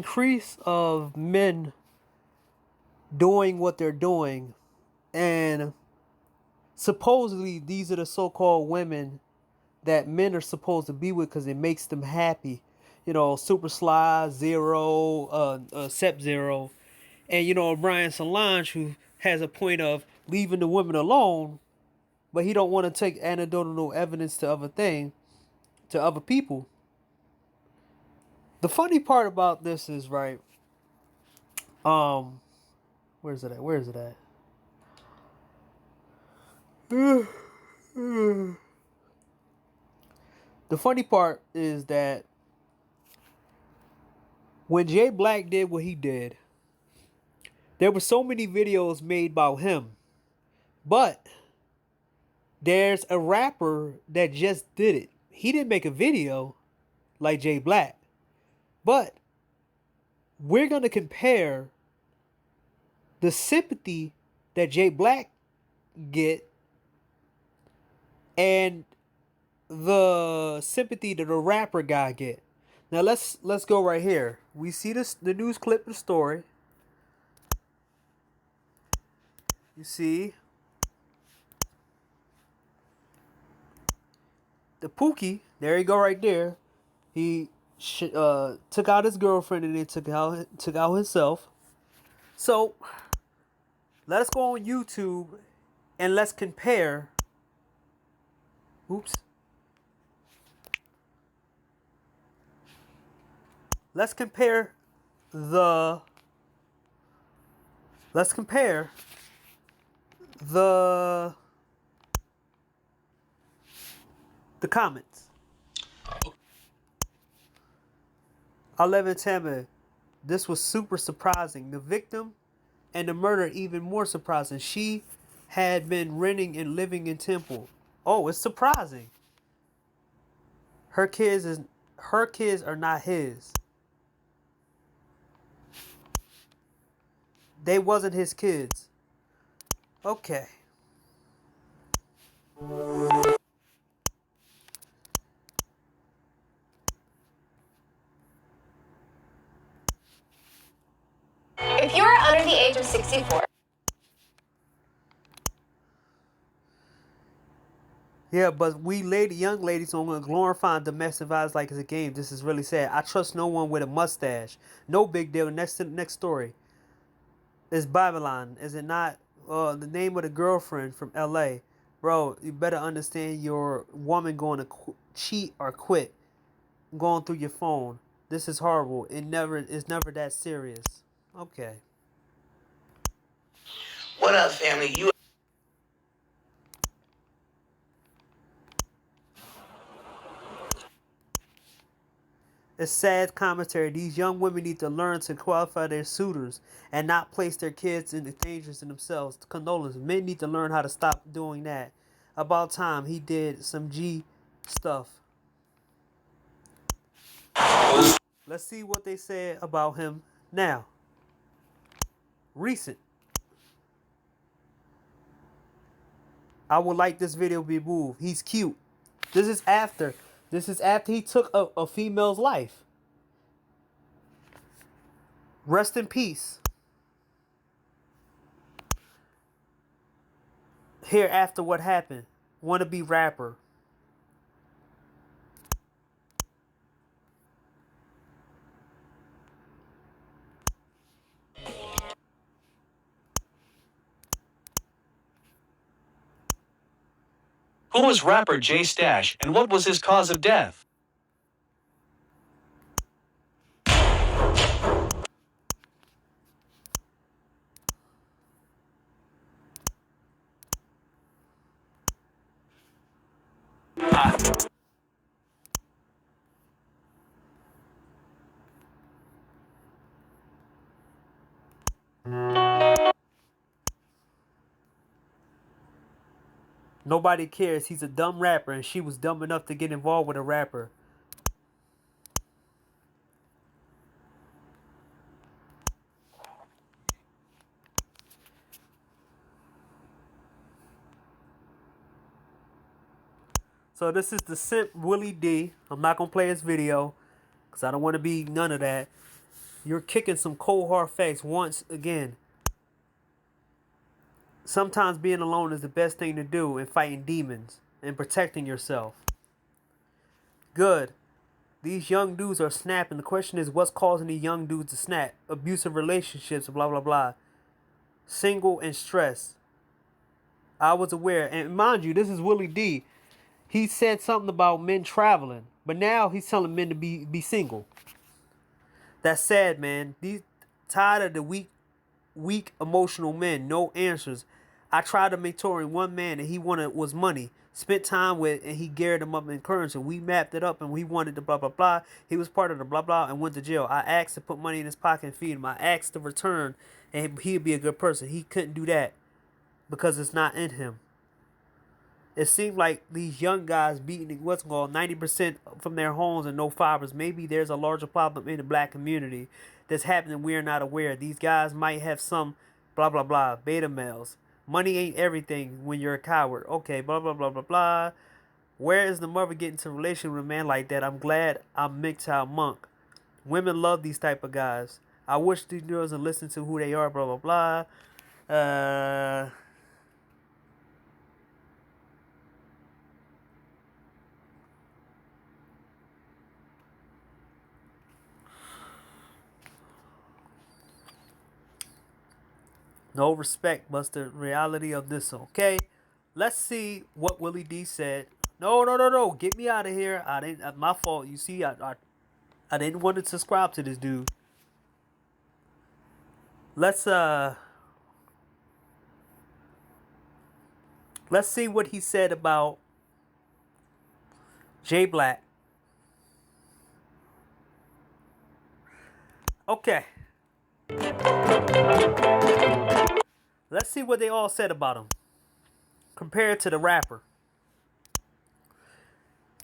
increase of men doing what they're doing, and supposedly these are the so-called women that men are supposed to be with because it makes them happy. You know, Super Sly, Zero, Sep Zero, and Brian Solange, who has a point of leaving the women alone, but he don't want to take anecdotal evidence to other people. The funny part about this is, right, um, where's it at? Where is it at? The funny part is that when Jay Black did what he did, there were so many videos made about him. But there's a rapper that just did it. He didn't make a video like Jay Black. But we're going to compare the sympathy that Jay Black get and the sympathy that the rapper guy get. Now let's go right here. We see the news clip of the story. You see the Pookie. There you go, right there. He took out his girlfriend and then took out himself. So let us go on YouTube and let's compare. Oops. Let's compare the comments. 11 Tammy, this was super surprising. The victim and the murder even more surprising. She had been renting and living in Temple. Oh, it's surprising. Her kids are not his. They wasn't his kids. Okay. If you are under the age of 64. Yeah, but we young ladies are glorifying domestic violence like it's a game. This is really sad. I trust no one with a mustache. No big deal. Next story. Is Babylon. Is it not the name of the girlfriend from L.A.? Bro, you better understand your woman going to cheat or quit going through your phone. This is horrible. It's never that serious. Okay. What up, family? It's sad commentary. These young women need to learn to qualify their suitors and not place their kids in the dangers in themselves. Condolences. Men need to learn how to stop doing that. About time he did some G stuff. Let's see what they said about him now. Recent. I would like this video to be moved. He's cute. This is after he took a female's life. Rest in peace. Here after what happened. Wannabe rapper. Who was rapper Jay Stash and what was his cause of death? Nobody cares. He's a dumb rapper and she was dumb enough to get involved with a rapper. So this is the simp Willie D. I'm not going to play his video because I don't want to be none of that. You're kicking some cold hard facts once again. Sometimes being alone is the best thing to do in fighting demons and protecting yourself. Good. These young dudes are snapping. The question is, what's causing these young dudes to snap? Abusive relationships, blah, blah, blah. Single and stressed. I was aware. And mind you, this is Willie D. He said something about men traveling. But now he's telling men to be single. That's sad, man. These tired of the weak emotional men, no answers. I tried to mentoring one man and he wanted was money. Spent time with and he geared him up and encouraged him. We mapped it up and we wanted the blah blah blah. He was part of the blah blah and went to jail. I asked to put money in his pocket and feed him. I asked to return and he'd be a good person. He couldn't do that because it's not in him. It seemed like these young guys beating what's called 90% from their homes and no fathers. Maybe there's a larger problem in the black community that's happening. We're not aware. These guys might have some blah blah blah beta males. Money ain't everything when you're a coward. Okay, blah blah blah blah blah. Where is the mother getting to a relation with a man like that? I'm glad I'm MGTOW Monk. Women love these type of guys. I wish these girls would listen to who they are. Blah blah blah. No respect, but the reality of this, okay? Let's see what Willie D said. No. Get me out of here. I didn't. My fault. You see, I didn't want to subscribe to this dude. Let's see what he said about Jay Black. Okay. Let's see what they all said about him compared to the rapper.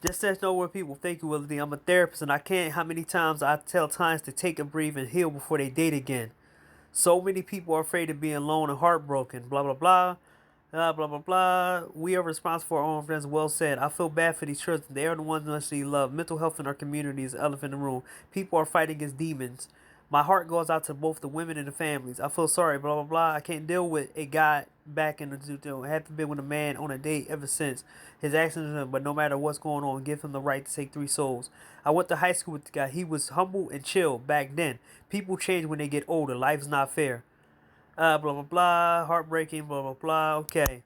Just says know where people thank you, Willie D. I'm a therapist and I can't how many times I tell clients to take a breathe and heal before they date again. So many people are afraid of being alone and heartbroken. Blah blah blah. Blah blah blah. We are responsible for our own friends. Well said. I feel bad for these children. They are the ones that actually love. Mental health in our community is the elephant in the room. People are fighting against demons. My heart goes out to both the women and the families. I feel sorry, blah, blah, blah. I can't deal with a guy back in the I haven't been with a man on a date ever since his accident, but no matter what's going on, give him the right to take 3 souls. I went to high school with the guy. He was humble and chill back then. People change when they get older. Life's not fair. Blah, blah, blah. Heartbreaking, blah, blah, blah. Okay.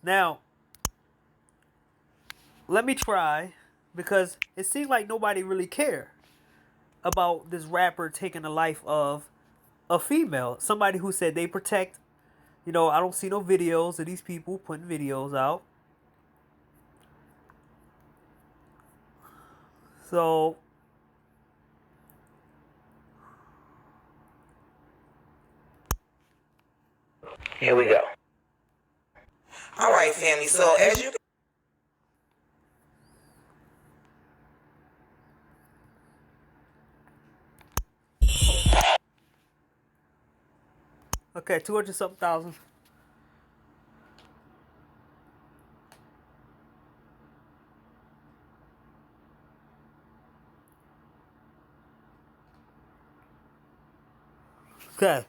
Now, let me try, because it seems like nobody really cared about this rapper taking the life of a female. Somebody who said they protect, I don't see no videos of these people putting videos out. So, here we go. All right, family. So as you okay, 200-something thousand. Okay.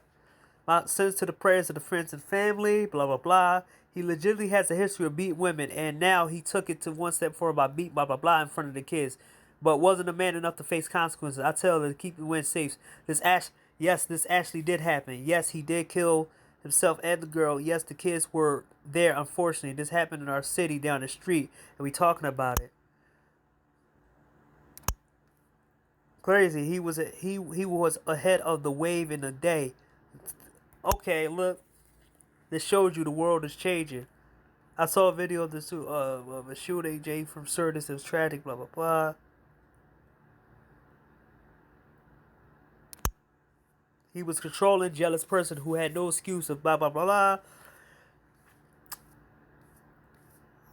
My sins to the prayers of the friends and family, blah, blah, blah. He legitimately has a history of beating women, and now he took it to one step forward by beating, blah, blah, blah, in front of the kids. But wasn't a man enough to face consequences. I tell her to keep the wind safe. This actually did happen. Yes, he did kill himself and the girl. Yes, the kids were there, unfortunately. This happened in our city down the street, and we talking about it. Crazy. He was ahead of the wave in a day. Okay, look. This shows you the world is changing. I saw a video of this of a shooting, Jay from Sardis. It was tragic, blah blah blah. He was controlling, jealous person who had no excuse of blah blah blah blah.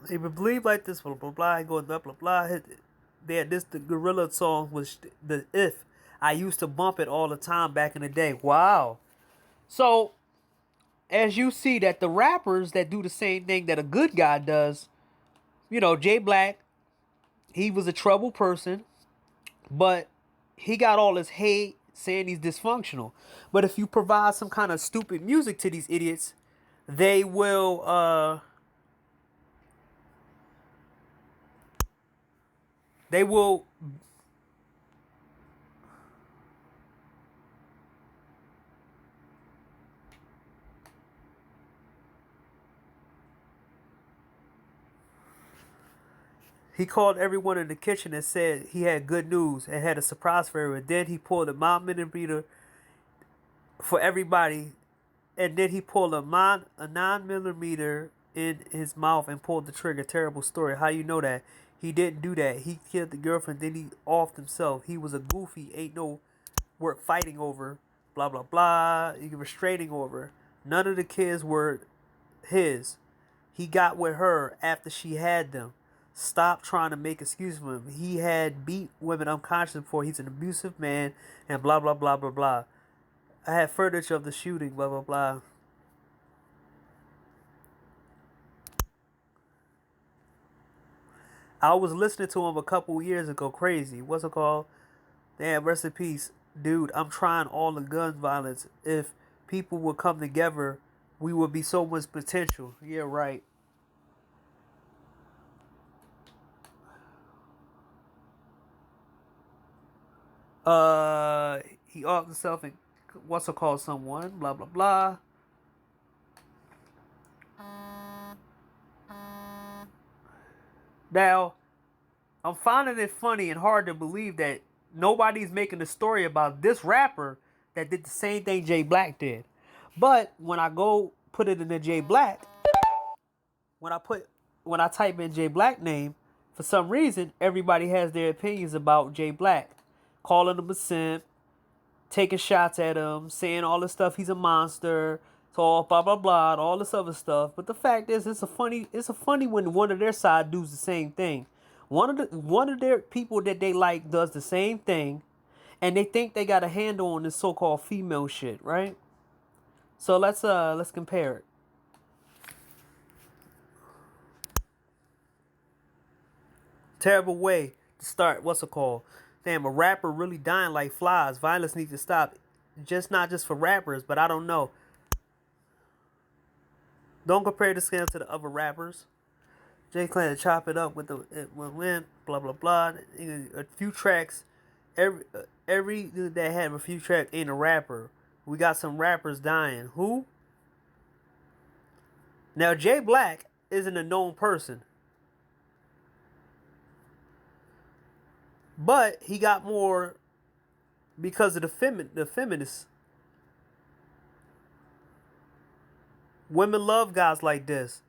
He would believe like this, blah blah blah. Going blah blah blah. The Gorilla song was the If. I used to bump it all the time back in the day. Wow. So, as you see that the rappers that do the same thing that a good guy does, Jay Black, he was a troubled person, but he got all his hate, saying he's dysfunctional. But if you provide some kind of stupid music to these idiots, they will they will he called everyone in the kitchen and said he had good news and had a surprise for everyone. Then he pulled a 9mm for everybody, and then he pulled a 9mm in his mouth and pulled the trigger. Terrible story. How you know that? He didn't do that. He killed the girlfriend, then he offed himself. He was a goofy. Ain't no worth fighting over. Blah, blah, blah. Restraining over. None of the kids were his. He got with her after she had them. Stop trying to make excuses for him. He had beat women unconscious before. He's an abusive man, and blah, blah, blah, blah, blah. I had footage of the shooting, blah, blah, blah. I was listening to him a couple years ago. Crazy. What's it called? Damn, rest in peace. Dude, I'm trying all the gun violence. If people would come together, we would be so much potential. Yeah, right. He offed himself and what's it called someone, blah, blah, blah. Now, I'm finding it funny and hard to believe that nobody's making a story about this rapper that did the same thing Jay Black did. But when I go put it in the Jay Black, when I type in Jay Black name, for some reason everybody has their opinions about Jay Black, calling him a simp, taking shots at him, saying all this stuff, he's a monster, so all blah blah blah, all this other stuff. But the fact is, it's a funny when one of their side does the same thing. One of their people that they like does the same thing, and they think they got a handle on this so-called female shit, right? So let's compare it. Terrible way to start. What's it called? Damn, a rapper really dying like flies. Violence needs to stop. Not just for rappers, but I don't know. Don't compare this guy to the other rappers. Jay Clan to chop it up with the blah blah blah. A few tracks. Every dude that had a few tracks ain't a rapper. We got some rappers dying. Who? Now Jay Black isn't a known person, but he got more because of the feminists. Women love guys like this,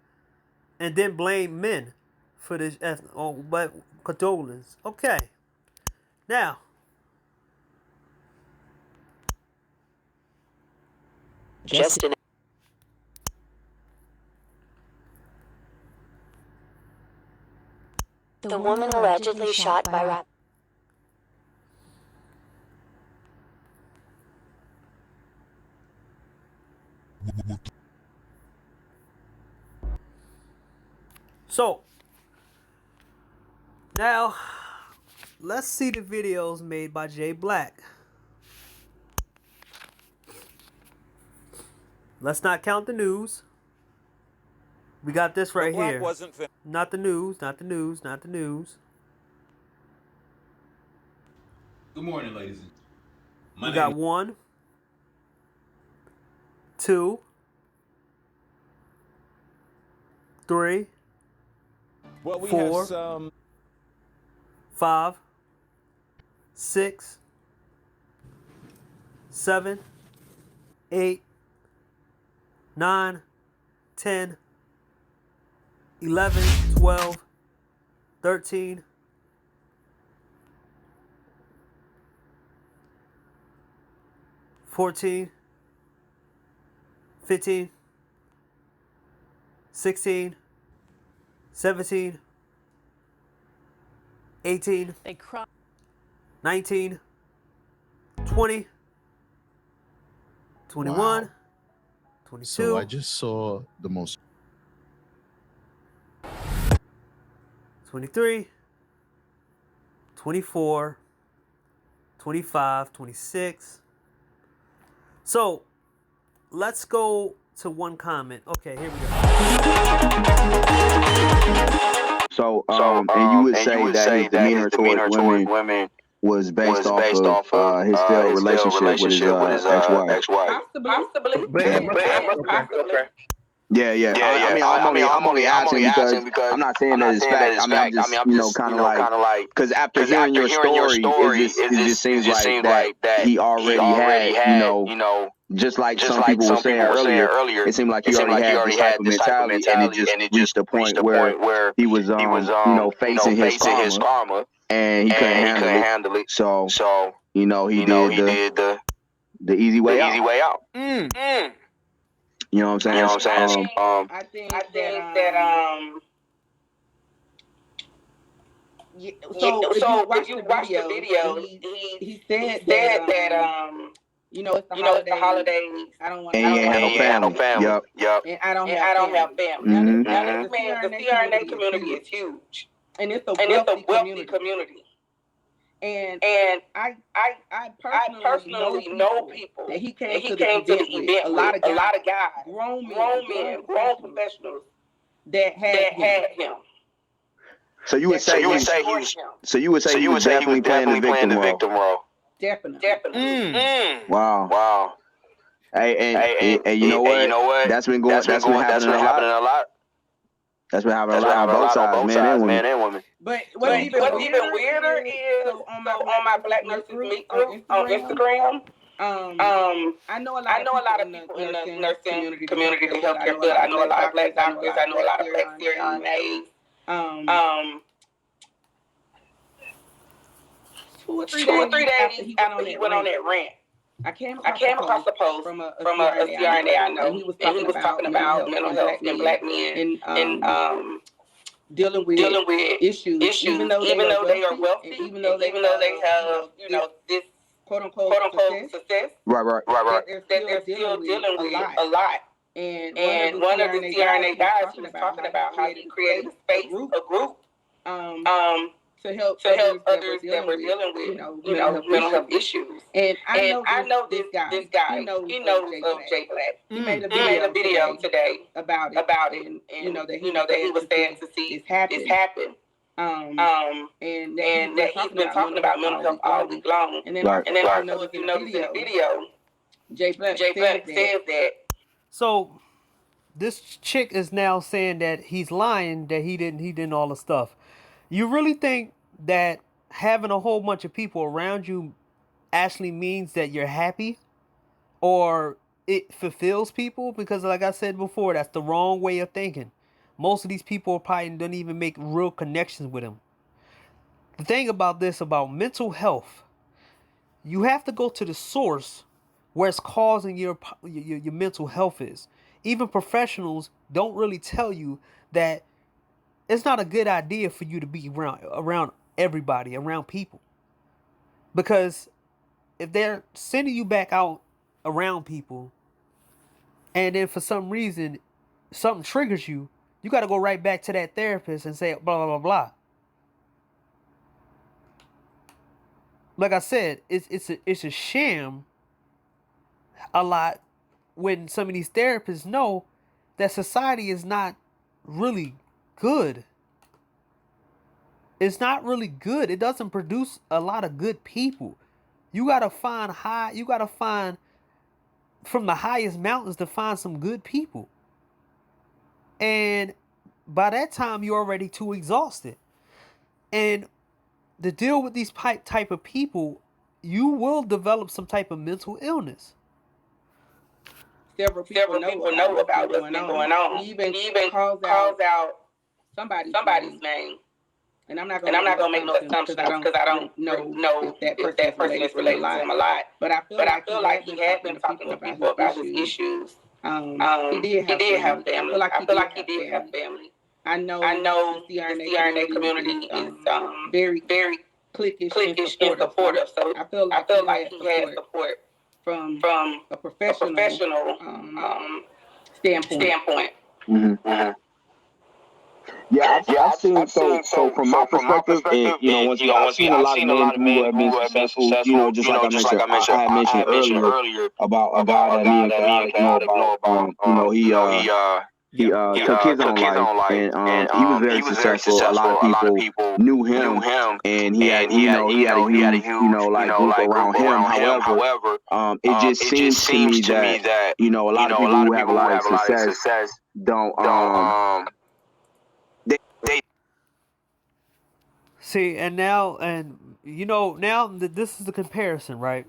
and then blame men for this. Oh, but condolence. Okay, now Justin. The woman allegedly shot by rap. So now let's see the videos made by Jay Black. Let's not count the news. We got this right here. Not the news, not the news, not the news. Good morning, ladies. We got 1, 2, 3, 4, 5, 6, 7, 8, 9, 10, 11, 12, 13, 14, 15, 16, 17, 18, 19, 20, 21, Wow. 22, So I just saw the most 23, 24, 25, 26. So let's go to one comment. Okay, here we go. So, and you would say that his demeanor towards women was based off of his failed relationship with his ex-wife. Possibly. Okay. Yeah. I mean, I'm only asking because I'm not saying that it's fact. I mean, I'm just, kind of like, because after hearing your story, it just seems like that he already had, just like some people were saying earlier, it seemed like he already had this type of mentality, and it just reached a point where he was, facing his karma, and he couldn't handle it. So, he did the easy way out. You know what I'm saying? I think that so if you watch the video, he said that it's the holidays. I don't want. And he ain't had no family. Yep. And I don't have family. Now this man, the CRNA community is huge, and it's a wealthy community. And I personally know people that he came to the event. A lot of guys, grown professionals that had him. So you would say he was definitely playing the victim role. Definitely. Wow. Hey, you know what? That's been happening a lot. That's been happening a lot on both sides, men and women. But what's even weirder is on my Black Nurses Meet group on Instagram. I know a lot of people in the nursing community, the healthcare field. I know a lot of Black doctors. I know a lot of Black CRNAs. 2 or 3 days after he went on that rant, I came across a post from a CRNA I know, and he was talking about mental health in Black men and dealing with issues, even though they are wealthy, even though they have this quote unquote success. Right. That they're still dealing with a lot. And one of the CRNA guys, he was talking about how he created a space, a group, to help others that were dealing with mental health issues. And I know this guy. He knows of Jay Black. He made a video today about it, and that he was sad to see this happen. And that he's been talking about mental health all week long. And then also, if you notice in the video, Jay Black says that. So this chick is now saying that he's lying, that he didn't all the stuff. You really think that having a whole bunch of people around you actually means that you're happy, or it fulfills people? Because like I said before, that's the wrong way of thinking. Most of these people probably don't even make real connections with him. The thing about this, about mental health, you have to go to the source where it's causing your mental health is. Even professionals don't really tell you that it's not a good idea for you to be around everybody, around people. Because if they're sending you back out around people, and then for some reason something triggers you, you got to go right back to that therapist and say blah, blah, blah, blah. Like I said, it's a sham a lot when some of these therapists know that society is not really good. It's not really good. It doesn't produce a lot of good people. You gotta find from the highest mountains to find some good people. And by that time, you're already too exhausted. And to deal with these type of people, you will develop some type of mental illness. Several people know about what's been going on. He even calls out somebody's name. And I'm not gonna make no assumptions because I don't know if that person is related to him a lot. But I feel like he had been talking to people about his issues. He did have family. I feel like he did have family. I know the CRNA community is very cliquish and supportive. So I feel like he had support from a professional standpoint. Mm-hmm. Yeah, I've seen so from my perspective, and once again, I've seen a lot of men who have been successful. Just like I mentioned, I had mentioned earlier about a guy that me and Chaotic know about. He took his own life, and he was very successful. A lot of people knew him, and he had a huge like group around him. However, it just seems to me that a lot of people who have a lot of success don't See, and now that this is the comparison, right?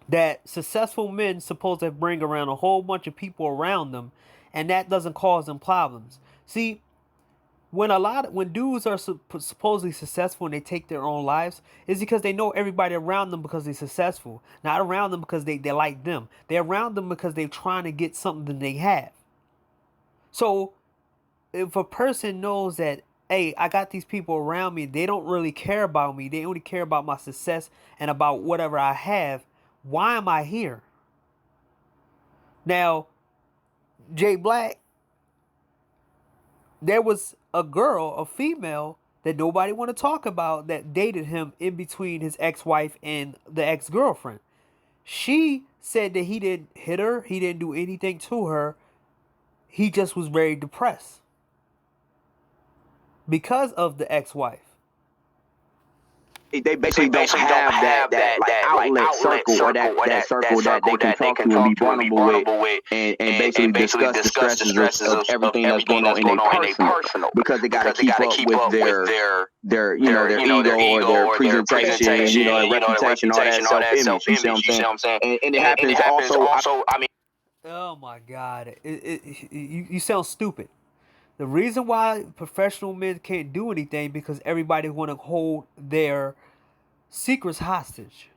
That successful men supposed to bring around a whole bunch of people around them, and that doesn't cause them problems. See, when dudes are supposedly successful and they take their own lives, it's because they know everybody around them because they're successful, not around them because they like them. They're around them because they're trying to get something they have. So, if a person knows that, hey, I got these people around me, they don't really care about me, they only care about my success and about whatever I have, why am I here? Now, Jay Black, there was a female that nobody want to talk about that dated him in between his ex-wife and the ex-girlfriend. She said that he didn't hit her, he didn't do anything to her, he just was very depressed because of the ex-wife. They basically don't have that outlet circle or that circle that they can talk to and be vulnerable with and basically discuss the stresses of everything that's going on in their personal, because they got to keep up with their ego or their presentation, their reputation, all that self-image. You see what I'm saying? And it happens also. I mean, oh my God, you sound stupid. The reason why professional men can't do anything because everybody want to hold their secrets hostage.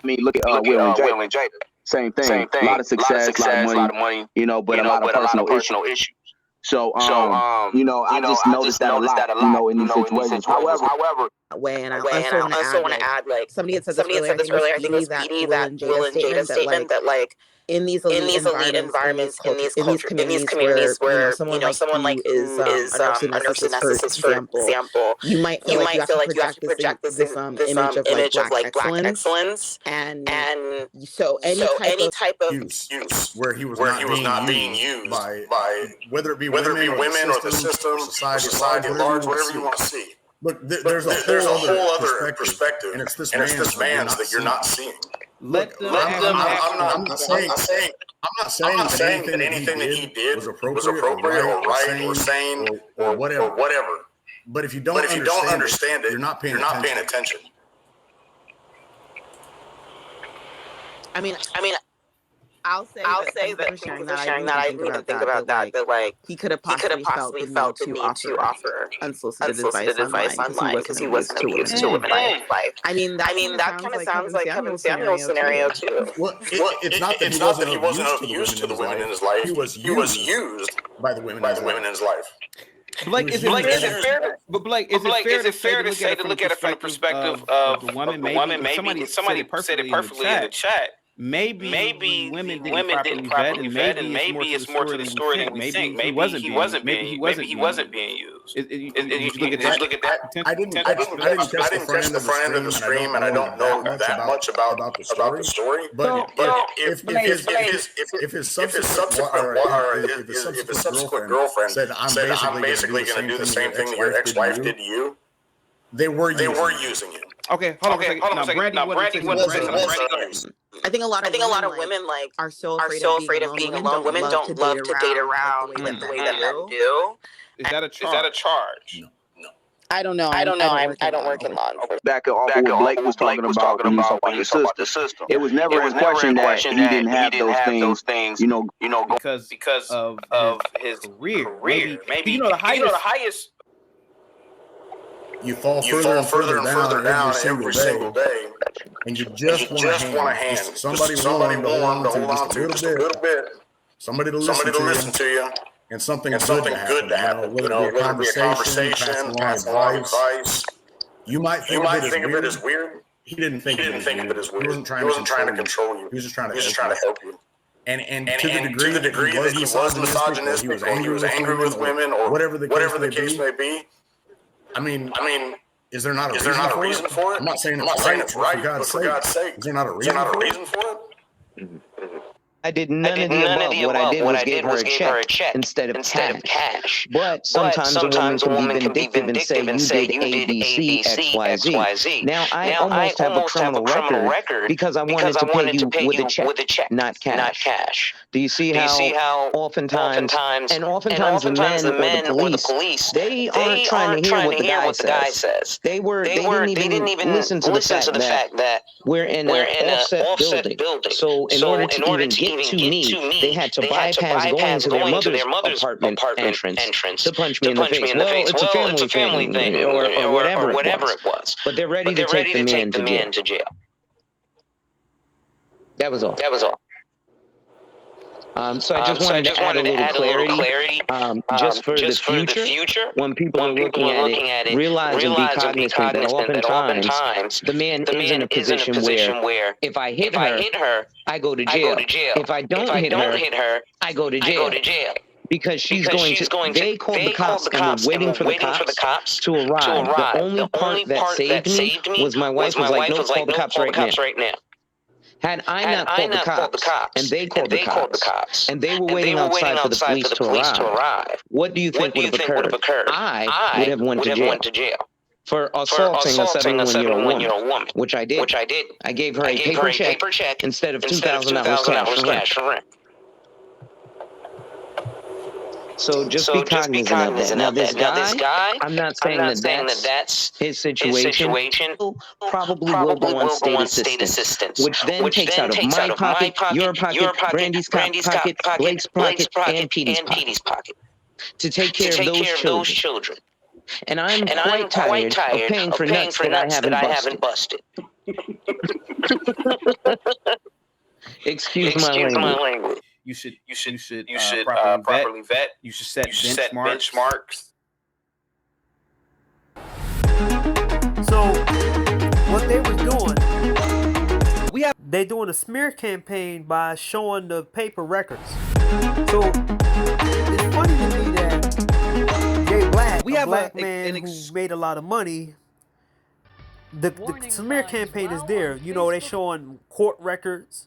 I mean, look at Will and Jada. Same thing. A lot of success, a lot of money, but a lot of personal issues. So, I just noticed that a lot, in these situations. However, and I also want to add, like, somebody had said this earlier, I think it was Speedy, that Will and Jada's statement that, like, in these elite environments, in these communities where someone like who is a narcissist, for example, you might feel like you have to project this image of like black excellence, and so any type of use where he was not being used by whether it be women or the system, society at large, whatever you want to see. Look, there's a whole other perspective, and it's this man's that you're not seeing. I'm not saying that anything that he did was appropriate or right or sane or whatever. But if you don't understand it, you're not paying attention. I mean, I'll say that for sharing that. I didn't even think about that. That like he could have possibly felt the need to offer unsolicited advice online because he wasn't abused to live a life. I mean, that kind of sounds like Kevin Samuel's scenario too. Well, it's not that he wasn't abused to the women in his life. He was used by the women in his life. Blake, is it fair to say to look at it from the perspective of the woman? Maybe somebody said it perfectly in the chat. Maybe women didn't properly vet, and maybe it's more to the story than we think. Maybe he wasn't being used. Did you look at that? I didn't catch the front end of the stream, and I don't know that much about the story. But if his subsequent girlfriend said, "I'm basically going to do the same thing that your ex-wife did to you," they were using you. Okay, hold on a second. Now, Brandy, I think a lot of women like are so afraid of being alone. Women don't love to date around the way that men do. Is that a charge? No. I don't know. I don't work in law enforcement. Back off what Blake was talking about when he was talking about the system. It was never in question that he didn't have those things, because of his career. Maybe the highest. You fall further and further down every single day, and you just want a hand. Somebody willing to hold on to just a little bit. Somebody to listen to you, and something good to happen. Whether it be a conversation, pass along advice. You might think of it as weird. He didn't think of it as weird. He wasn't trying to control you. He was just trying to help you. And to the degree that he was misogynistic, or he was angry with women, or whatever the case may be. I mean, is there not a reason for it? I'm not saying it's right, but for God's sake, is there not a reason for it? I did none of the above. What I did was gave her a check instead of cash. But sometimes a woman can be vindictive and say you did A, B, C, X, Y, Z. Now I almost have a criminal record because I wanted to pay you with a check, not cash. Do you see how oftentimes the men or the police they aren't trying to hear what the guy says. They didn't even listen to the fact that we're in an offset building. So in order to even get to me, they had to bypass going to their mother's apartment entrance to punch me in the face. Well, it's a family thing, or whatever it was. But they're ready to take the man to jail. That was all. So I just wanted to add a little clarity, just for the future, when people are looking at it, realize and be cognizant that oftentimes the man is in a position where if I hit her, I go to jail. If I don't hit her, I go to jail. Because she's going to, they called the cops and were waiting for the cops to arrive. The only part that saved me was my wife was like, no, call the cops right now. Had I not called the cops, and they called the cops, and they were waiting outside for the police to arrive, what do you think would have occurred? I would have went to jail for assaulting a 71-year-old woman, which I did. I gave her a paper check instead of $2,000 cash for rent. So just be cognizant of that. Now this guy, I'm not saying that that's his situation. Probably will go on state assistance, which then takes out of my pocket, your pocket, Brandy's pocket, Blake's pocket, and Petey's pocket to take care of those children. And I'm quite tired of paying for nuts that I haven't busted. Excuse my language. You should properly vet. You should set benchmarks. So what they were doing, they're doing a smear campaign by showing the paper records. So it's funny to me that Jay Black, a black man who made a lot of money, the smear campaign is there. You know, they showing court records.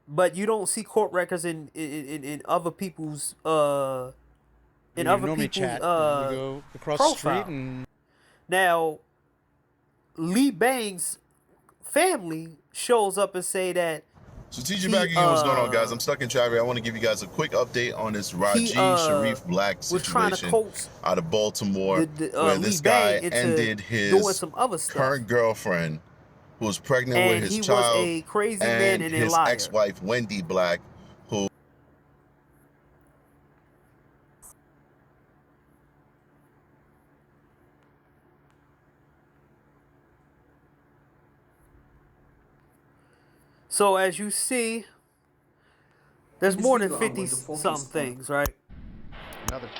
But you don't see court records in other people's go across profile. The street and now Lee Bang's family shows up and say that. So TJ back again, what's going on, guys? I'm stuck in traffic. I want to give you guys a quick update on this Raji Sharif Black situation out of Baltimore, where this guy ended his current girlfriend, who was pregnant with his child, was a crazy man and his ex-wife Wendy Black, who So as you see, there's more than 50-something things, right?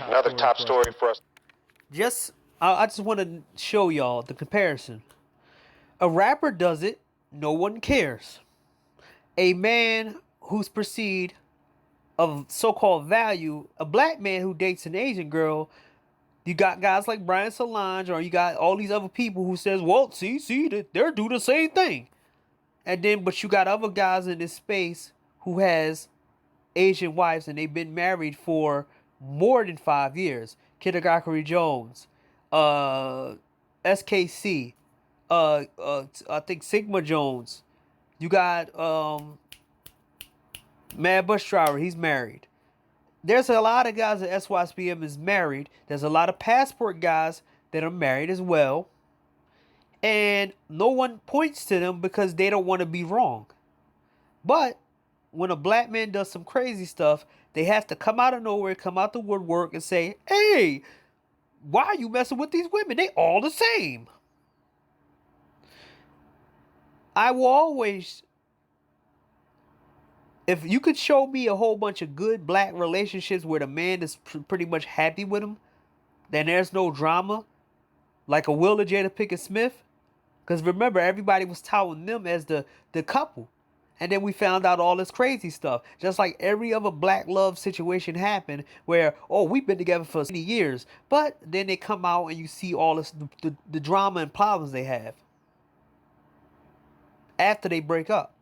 Another top story for us. I just want to show y'all the comparison. A rapper does it, no one cares. A man who's perceived of so-called value, a black man who dates an Asian girl, you got guys like Brian Solange, or you got all these other people who says, well, see, they're doing the same thing. But you got other guys in this space who has Asian wives and they've been married for more than 5 years. Kid Agakari Jones, SKC, I think Sigma Jones. You got Mad Bus Driver, he's married. There's a lot of guys that SYSBM is married. There's a lot of Passport guys that are married as well. And no one points to them because they don't want to be wrong. But when a black man does some crazy stuff, they have to come out of nowhere, come out the woodwork and say, hey, why are you messing with these women? They all the same. I will always, if you could show me a whole bunch of good black relationships where the man is pretty much happy with them, then there's no drama, like a Will and Jada Pinkett Smith. Because remember, everybody was touting them as the couple. And then we found out all this crazy stuff. Just like every other black love situation happened where, oh, we've been together for many years. But then they come out and you see all this, the drama and problems they have after they break up.